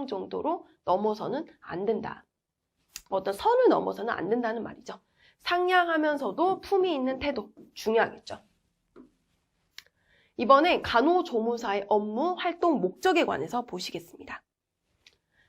정도로 넘어서는 안 된다. 어떤 선을 넘어서는 안 된다는 말이죠. 상냥하면서도 품위 있는 태도, 중요하겠죠. 이번에 간호조무사의 업무 활동 목적에 관해서 보시겠습니다.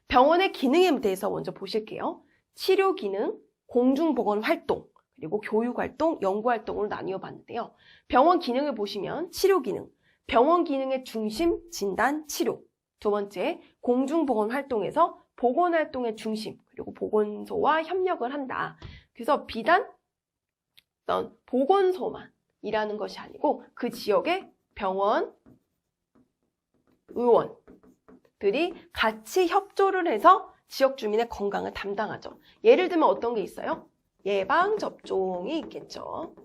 병원의 기능에 대해서 먼저 보실게요. 치료 기능, 공중보건 활동, 그리고 교육 활동, 연구 활동으로 나뉘어 봤는데요. 병원 기능을 보시면 치료 기능, 병원 기능의 중심, 진단, 치료. 두 번째, 공중보건 활동에서 보건 활동의 중심, 그리고 보건소와 협력을 한다. 그래서 비단 어떤 보건소만 일하는 것이 아니고 그 지역의 병원, 의원들이 같이 협조를 해서 지역 주민의 건강을 담당하죠. 예를 들면 어떤 게 있어요? 예방접종이 있겠죠.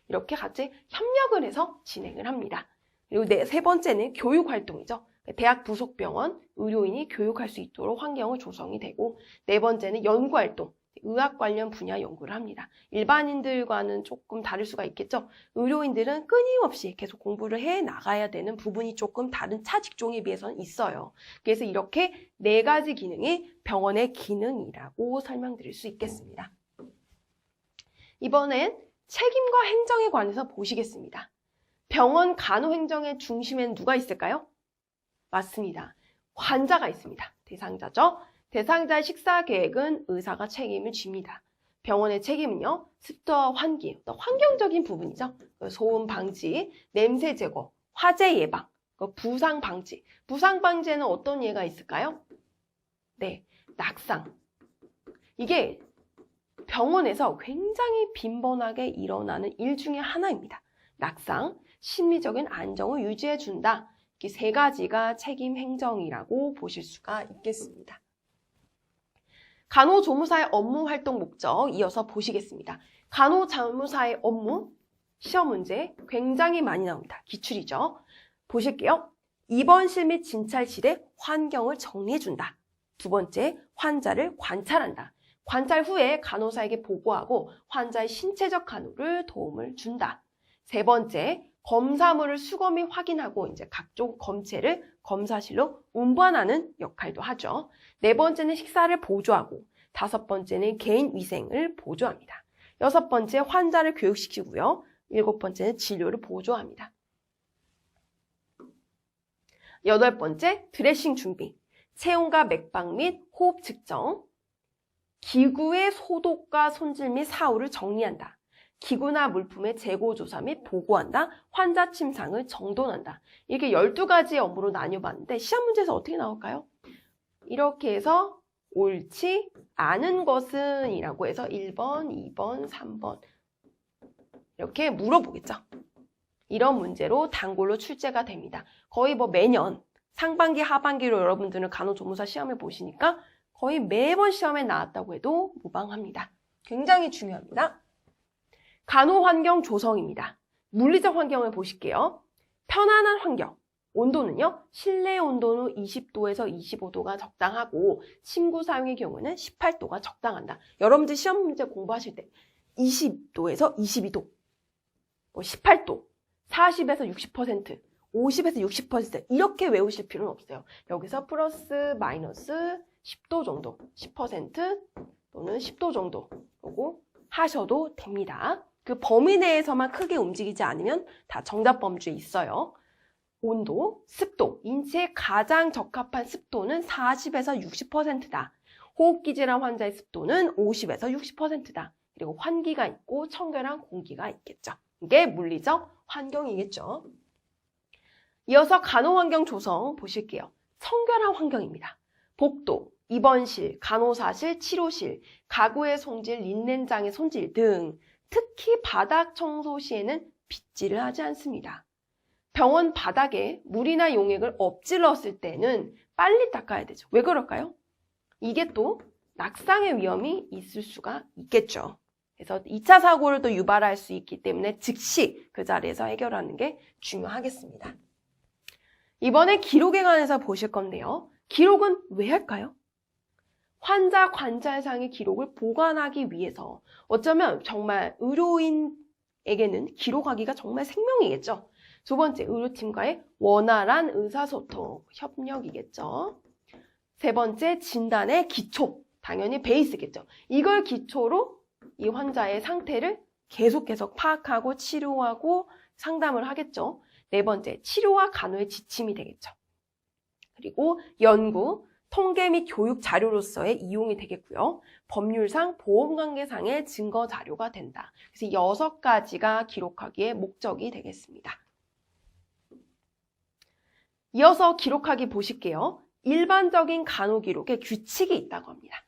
이렇게 같이 협력을 해서 진행을 합니다. 그리고 세 번째는 교육활동이죠. 대학 부속 병원, 의료인이 교육할 수 있도록 환경을 조성이 되고, 네 번째는 연구활동. 의학 관련 분야 연구를 합니다. 일반인들과는 조금 다를 수가 있겠죠. 의료인들은 끊임없이 계속 공부를 해 나가야 되는 부분이 조금 다른 타 직종에 비해서는 있어요. 그래서 이렇게 4가지 기능이 병원의 기능이라고 설명드릴 수 있겠습니다. 이번엔 책임과 행정에 관해서 보시겠습니다. 병원 간호행정의 중심에는 누가 있을까요? 맞습니다. 환자가 있습니다. 대상자죠. 대상자의 식사 계획은 의사가 책임을 집니다. 병원의 책임은요, 습도와 환기, 환경적인 부분이죠. 소음 방지, 냄새 제거, 화재 예방, 부상 방지. 부상 방지에는 어떤 예가 있을까요? 네, 낙상. 이게 병원에서 굉장히 빈번하게 일어나는 일 중에 하나입니다. 낙상, 심리적인 안정을 유지해준다. 이 3가지가 책임 행정이라고 보실 수가 있겠습니다. 간호조무사의 업무 활동 목적 이어서 보시겠습니다. 간호조무사의 업무, 시험 문제 굉장히 많이 나옵니다. 기출이죠. 보실게요. 입원실 및 진찰실의 환경을 정리해준다. 2번째, 환자를 관찰한다. 관찰 후에 간호사에게 보고하고 환자의 신체적 간호를 도움을 준다. 3번째, 검사물을 수거 및 확인하고 이제 각종 검체를 검사실로 운반하는 역할도 하죠. 4번째는 식사를 보조하고 5번째는 개인 위생을 보조합니다. 6번째 환자를 교육시키고요. 7번째는 진료를 보조합니다. 8번째 드레싱 준비, 체온과 맥박 및 호흡 측정, 기구의 소독과 손질 및 사후를 정리한다. 기구나 물품의 재고 조사 및 보고한다. 환자 침상을 정돈한다. 이렇게 12가지의 업무로 나뉘어봤는데 시험 문제에서 어떻게 나올까요? 이렇게 해서 옳지 않은 것은 이라고 해서 1번, 2번, 3번 이렇게 물어보겠죠. 이런 문제로 단골로 출제가 됩니다. 거의 매년 상반기, 하반기로 여러분들은 간호조무사 시험을 보시니까 거의 매번 시험에 나왔다고 해도 무방합니다. 굉장히 중요합니다. 간호환경 조성입니다. 물리적 환경을 보실게요. 편안한 환경, 온도는요. 실내 온도는 20도에서 25도가 적당하고 침구 사용의 경우는 18도가 적당한다. 여러분들 시험 문제 공부하실 때 20도에서 22도, 18도, 40에서 60%, 50에서 60% 이렇게 외우실 필요는 없어요. 여기서 플러스 마이너스 10도 정도, 10% 또는 10도 정도 요거 하셔도 됩니다. 그 범위 내에서만 크게 움직이지 않으면 다 정답 범주에 있어요. 온도, 습도, 인체에 가장 적합한 습도는 40에서 60%다. 호흡기 질환 환자의 습도는 50에서 60%다. 그리고 환기가 있고 청결한 공기가 있겠죠. 이게 물리적 환경이겠죠. 이어서 간호환경 조성 보실게요. 청결한 환경입니다. 복도, 입원실, 간호사실, 치료실, 가구의 손질, 린넨장의 손질 등 특히 바닥 청소 시에는 빗질을 하지 않습니다. 병원 바닥에 물이나 용액을 엎질렀을 때는 빨리 닦아야 되죠. 왜 그럴까요? 이게 또 낙상의 위험이 있을 수가 있겠죠. 그래서 2차 사고를 또 유발할 수 있기 때문에 즉시 그 자리에서 해결하는 게 중요하겠습니다. 이번에 기록에 관해서 보실 건데요. 기록은 왜 할까요? 환자 관찰상의 기록을 보관하기 위해서 어쩌면 정말 의료인에게는 기록하기가 정말 생명이겠죠. 2번째, 의료팀과의 원활한 의사소통, 협력이겠죠. 3번째, 진단의 기초, 당연히 베이스겠죠. 이걸 기초로 이 환자의 상태를 계속 파악하고 치료하고 상담을 하겠죠. 4번째, 치료와 간호의 지침이 되겠죠. 그리고 연구, 통계 및 교육 자료로서의 이용이 되겠고요. 법률상, 보험관계상의 증거 자료가 된다. 그래서 6가지가 기록하기의 목적이 되겠습니다. 이어서 기록하기 보실게요. 일반적인 간호 기록에 규칙이 있다고 합니다.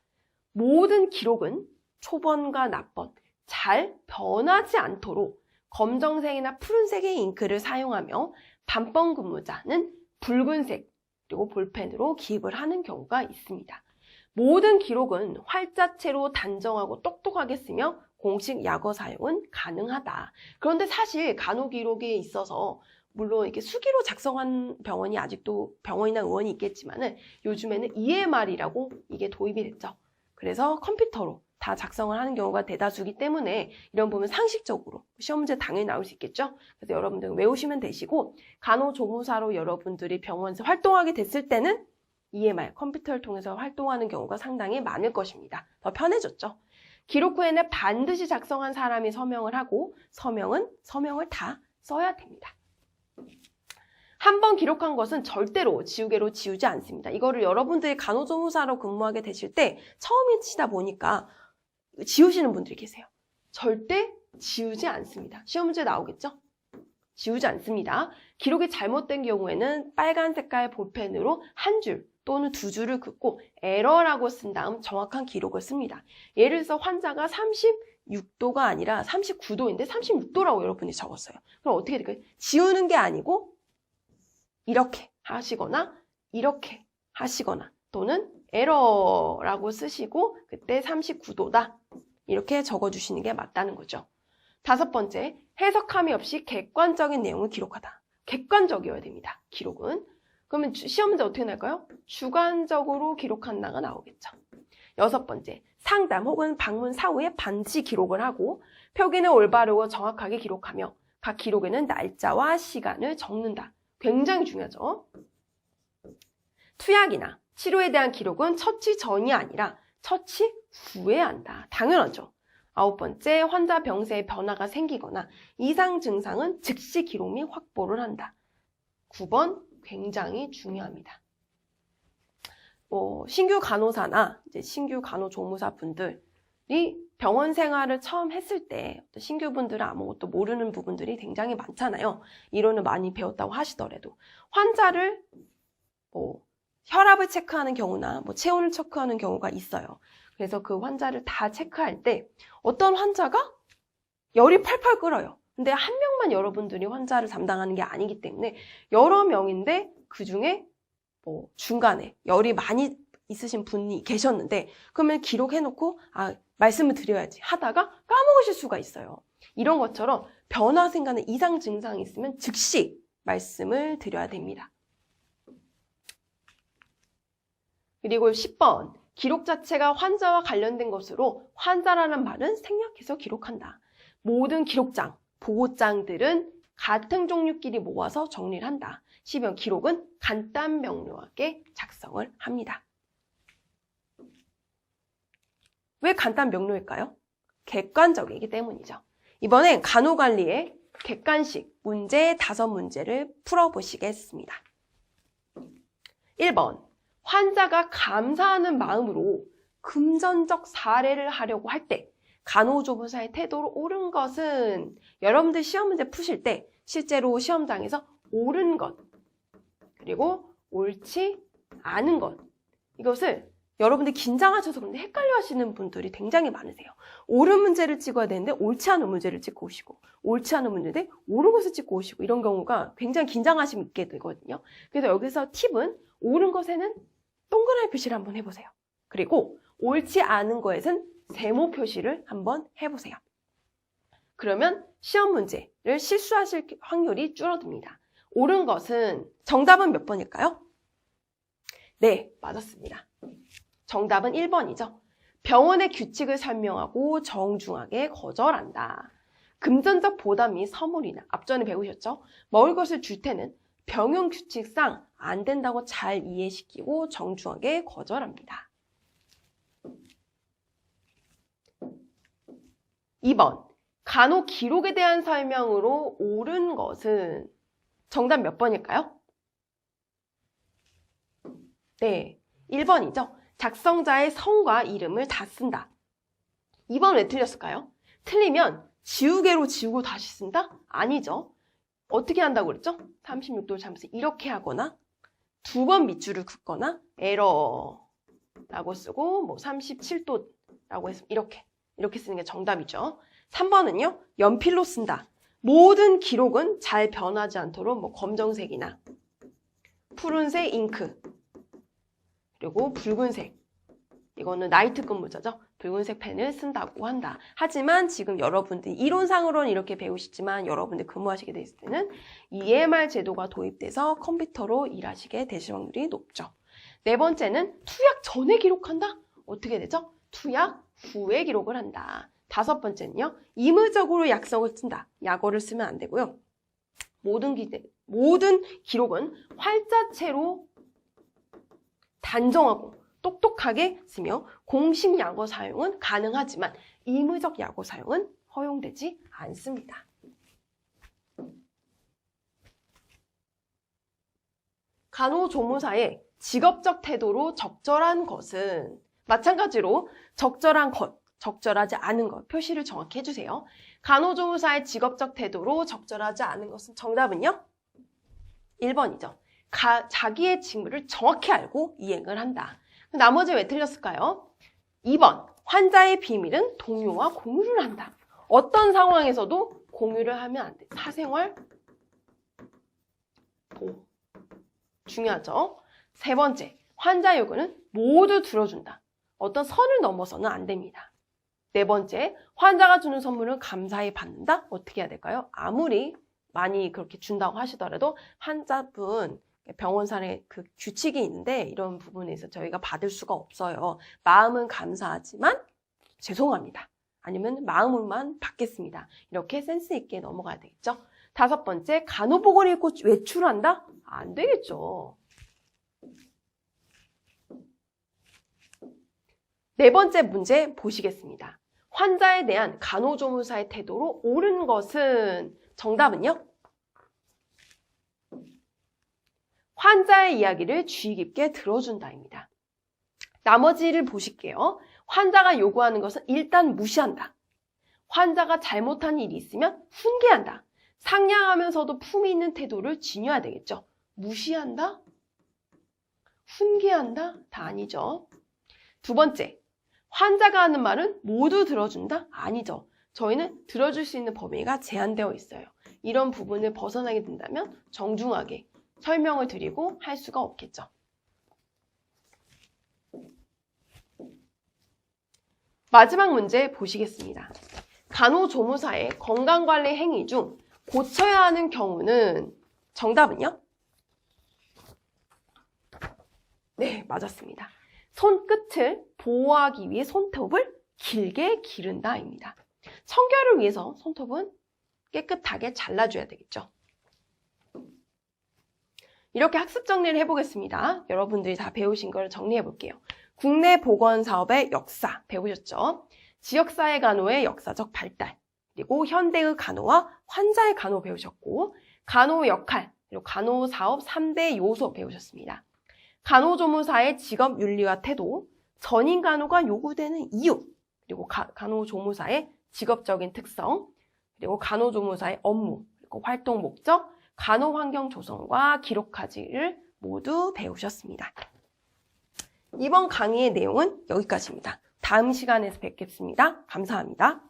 모든 기록은 초번과 납번, 잘 변하지 않도록 검정색이나 푸른색의 잉크를 사용하며 반번 근무자는 붉은색 그리고 볼펜으로 기입을 하는 경우가 있습니다. 모든 기록은 활자체로 단정하고 똑똑하게 쓰며 공식 약어 사용은 가능하다. 그런데 사실 간호 기록에 있어서 물론 이렇게 수기로 작성한 병원이 아직도 병원이나 의원이 있겠지만은 요즘에는 EMR이라고 이게 도입이 됐죠. 그래서 컴퓨터로 다 작성을 하는 경우가 대다수이기 때문에 이런 부분 상식적으로 시험 문제 당연히 나올 수 있겠죠. 그래서 여러분들 외우시면 되시고 간호조무사로 여러분들이 병원에서 활동하게 됐을 때는 EMR, 컴퓨터를 통해서 활동하는 경우가 상당히 많을 것입니다. 더 편해졌죠. 기록 후에는 반드시 작성한 사람이 서명을 하고 서명을 다 써야 됩니다. 한 번 기록한 것은 절대로 지우개로 지우지 않습니다. 이거를 여러분들이 간호조무사로 근무하게 되실 때 처음이시다 보니까 지우시는 분들이 계세요. 절대 지우지 않습니다. 시험 문제 나오겠죠? 지우지 않습니다. 기록이 잘못된 경우에는 빨간 색깔 볼펜으로 한 줄 또는 두 줄을 긋고 에러라고 쓴 다음 정확한 기록을 씁니다. 예를 들어서 환자가 36도가 아니라 39도인데 36도라고 여러분이 적었어요. 그럼 어떻게 될까요? 지우는 게 아니고 이렇게 하시거나 이렇게 하시거나 또는 에러라고 쓰시고 그때 39도다 이렇게 적어주시는 게 맞다는 거죠. 5번째, 해석함이 없이 객관적인 내용을 기록하다. 객관적이어야 됩니다. 기록은. 그러면 시험 문제 어떻게 날까요? 주관적으로 기록한다가 나오겠죠. 6번째, 상담 혹은 방문 사후에 반드시 기록을 하고 표기는 올바르고 정확하게 기록하며 각 기록에는 날짜와 시간을 적는다. 굉장히 중요하죠. 투약이나 치료에 대한 기록은 처치 전이 아니라 처치 후에 한다. 당연하죠. 9번째, 환자 병세에 변화가 생기거나 이상 증상은 즉시 기록 및 확보를 한다. 9번 굉장히 중요합니다. 신규 간호사나 이제 신규 간호조무사 분들이 병원 생활을 처음 했을 때 신규분들은 아무것도 모르는 부분들이 굉장히 많잖아요. 이론을 많이 배웠다고 하시더라도 환자를 혈압을 체크하는 경우나 체온을 체크하는 경우가 있어요. 그래서 그 환자를 다 체크할 때 어떤 환자가 열이 펄펄 끓어요. 근데 한 명만 여러분들이 환자를 담당하는 게 아니기 때문에 여러 명인데 그중에 중간에 열이 많이 있으신 분이 계셨는데 그러면 기록해놓고 말씀을 드려야지 하다가 까먹으실 수가 있어요. 이런 것처럼 변화 생각하는 이상 증상이 있으면 즉시 말씀을 드려야 됩니다. 그리고 10번, 기록 자체가 환자와 관련된 것으로 환자라는 말은 생략해서 기록한다. 모든 기록장, 보고장들은 같은 종류끼리 모아서 정리를 한다. 12번, 기록은 간단 명료하게 작성을 합니다. 왜 간단 명료일까요? 객관적이기 때문이죠. 이번엔 간호관리의 객관식 문제 5문제를 풀어보시겠습니다. 1번, 환자가 감사하는 마음으로 금전적 사례를 하려고 할 때 간호조무사의 태도로 옳은 것은 여러분들 시험 문제 푸실 때 실제로 시험장에서 옳은 것 그리고 옳지 않은 것 이것을 여러분들 긴장하셔서 그런데 헷갈려 하시는 분들이 굉장히 많으세요. 옳은 문제를 찍어야 되는데 옳지 않은 문제를 찍고 오시고 옳지 않은 문제인데 옳은 것을 찍고 오시고 이런 경우가 굉장히 긴장하시게 되거든요. 그래서 여기서 팁은 옳은 것에는 동그라미 표시를 한번 해보세요. 그리고 옳지 않은 것에는 세모 표시를 한번 해보세요. 그러면 시험 문제를 실수하실 확률이 줄어듭니다. 옳은 것은 정답은 몇 번일까요? 네, 맞았습니다. 정답은 1번이죠. 병원의 규칙을 설명하고 정중하게 거절한다. 금전적 보답 및 선물이나 앞전에 배우셨죠? 먹을 것을 줄 때는 병원 규칙상 안 된다고 잘 이해시키고 정중하게 거절합니다. 2번, 간호 기록에 대한 설명으로 옳은 것은 정답 몇 번일까요? 네, 1번이죠. 작성자의 성과 이름을 다 쓴다. 2번 왜 틀렸을까요? 틀리면 지우개로 지우고 다시 쓴다? 아니죠. 어떻게 한다고 그랬죠? 36도를 잘못해서 이렇게 하거나 2번 밑줄을 긋거나 에러라고 쓰고 37도라고 해서 이렇게 쓰는 게 정답이죠. 3번은요. 연필로 쓴다. 모든 기록은 잘 변하지 않도록 검정색이나 푸른색 잉크 그리고 붉은색 이거는 나이트급 문자죠. 붉은색 펜을 쓴다고 한다. 하지만 지금 여러분들이 이론상으로는 이렇게 배우시지만 여러분들 근무하시게 됐을 때는 EMR 제도가 도입돼서 컴퓨터로 일하시게 되실 확률이 높죠. 4번째는 투약 전에 기록한다? 어떻게 되죠? 투약 후에 기록을 한다. 5번째는요. 임의적으로 약속을 쓴다. 약어를 쓰면 안 되고요. 모든 기록은 활자체로 단정하고 똑똑하게 쓰며 공식 약어 사용은 가능하지만 임의적 약어 사용은 허용되지 않습니다. 간호조무사의 직업적 태도로 적절한 것은 마찬가지로 적절한 것, 적절하지 않은 것 표시를 정확히 해주세요. 간호조무사의 직업적 태도로 적절하지 않은 것은 정답은요? 1번이죠. 자기의 직무를 정확히 알고 이행을 한다. 나머지 왜 틀렸을까요? 2번, 환자의 비밀은 동료와 공유를 한다. 어떤 상황에서도 공유를 하면 안 돼. 사생활 보호. 중요하죠. 3번째, 환자 요구는 모두 들어준다. 어떤 선을 넘어서는 안 됩니다. 4번째, 환자가 주는 선물은 감사히 받는다. 어떻게 해야 될까요? 아무리 많이 그렇게 준다고 하시더라도 환자분 병원사의 그 규칙이 있는데 이런 부분에서 저희가 받을 수가 없어요. 마음은 감사하지만 죄송합니다. 아니면 마음만 받겠습니다. 이렇게 센스 있게 넘어가야 되겠죠. 5번째, 간호복을 입고 외출한다? 안 되겠죠. 4번째 문제 보시겠습니다. 환자에 대한 간호조무사의 태도로 옳은 것은 정답은요? 환자의 이야기를 주의 깊게 들어준다입니다. 나머지를 보실게요. 환자가 요구하는 것은 일단 무시한다. 환자가 잘못한 일이 있으면 훈계한다. 상냥하면서도 품위 있는 태도를 지녀야 되겠죠. 무시한다? 훈계한다? 다 아니죠. 2번째, 환자가 하는 말은 모두 들어준다? 아니죠. 저희는 들어줄 수 있는 범위가 제한되어 있어요. 이런 부분을 벗어나게 된다면 정중하게 설명을 드리고 할 수가 없겠죠. 마지막 문제 보시겠습니다. 간호조무사의 건강관리 행위 중 고쳐야 하는 경우는 정답은요? 네, 맞았습니다. 손끝을 보호하기 위해 손톱을 길게 기른다입니다. 청결을 위해서 손톱은 깨끗하게 잘라줘야 되겠죠. 이렇게 학습 정리를 해보겠습니다. 여러분들이 다 배우신 걸 정리해 볼게요. 국내 보건사업의 역사 배우셨죠? 지역사회 간호의 역사적 발달, 그리고 현대의 간호와 환자의 간호 배우셨고, 간호 역할, 그리고 간호사업 3대 요소 배우셨습니다. 간호조무사의 직업 윤리와 태도, 전인 간호가 요구되는 이유, 그리고 간호조무사의 직업적인 특성, 그리고 간호조무사의 업무, 그리고 활동 목적, 간호환경 조성과 기록까지를 모두 배우셨습니다. 이번 강의의 내용은 여기까지입니다. 다음 시간에서 뵙겠습니다. 감사합니다.